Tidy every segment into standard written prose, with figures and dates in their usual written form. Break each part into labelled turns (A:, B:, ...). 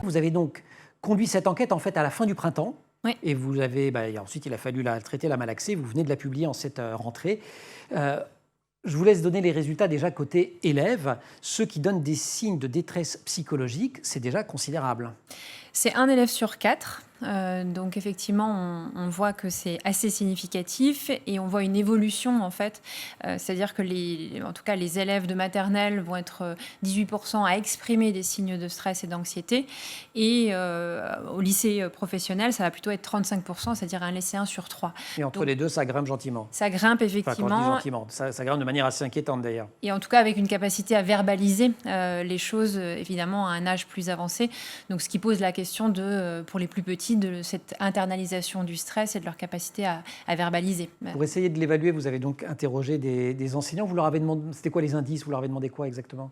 A: Vous avez donc conduit cette enquête en fait à la fin du printemps.
B: Oui.
A: Et vous avez, ensuite il a fallu traiter la malaxée, vous venez de la publier en cette rentrée. Je vous laisse donner les résultats déjà côté élèves. Ceux qui donnent des signes de détresse psychologique, c'est déjà considérable.
B: C'est 1 élève sur 4. Donc effectivement, on voit que c'est assez significatif et on voit une évolution en fait. C'est-à-dire que en tout cas, les élèves de maternelle vont être 18% à exprimer des signes de stress et d'anxiété. Et au lycée professionnel, ça va plutôt être 35%, c'est-à-dire un lycéen sur 3.
A: Et entre les deux, ça grimpe gentiment.
B: Ça grimpe effectivement.
A: Enfin, quand je dis gentiment, ça grimpe de manière assez inquiétante d'ailleurs.
B: Et en tout cas avec une capacité à verbaliser les choses évidemment à un âge plus avancé. Donc ce qui pose la question pour les plus petits de cette internalisation du stress et de leur capacité à verbaliser.
A: Pour essayer de l'évaluer, vous avez donc interrogé des enseignants. Vous leur avez demandé, c'était quoi les indices? Vous leur avez demandé quoi exactement?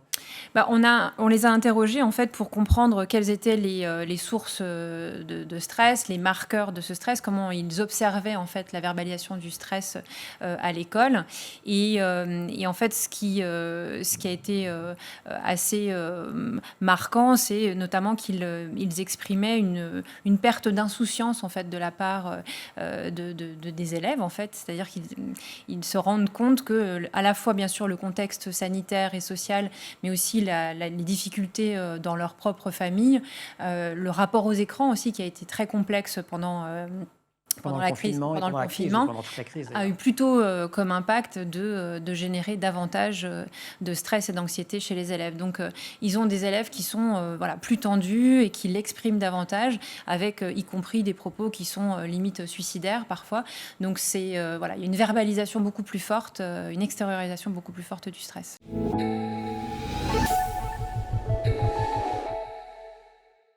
B: On les a interrogés en fait pour comprendre quelles étaient les sources de stress, les marqueurs de ce stress, comment ils observaient en fait la verbalisation du stress à l'école. Et en fait, ce qui a été assez marquant, c'est notamment qu'ils exprimaient une perte d'insouciance en fait de la part des élèves en fait, c'est-à-dire qu'ils se rendent compte que à la fois bien sûr le contexte sanitaire et social, mais aussi les difficultés dans leur propre famille, le rapport aux écrans aussi qui a été très complexe pendant la crise, pendant le confinement,
A: pendant toute la crise,
B: a eu plutôt comme impact de générer davantage de stress et d'anxiété chez les élèves. Donc, ils ont des élèves qui sont plus tendus et qui l'expriment davantage, avec y compris des propos qui sont limite suicidaires parfois. Donc, il y a une verbalisation beaucoup plus forte, une extériorisation beaucoup plus forte du stress.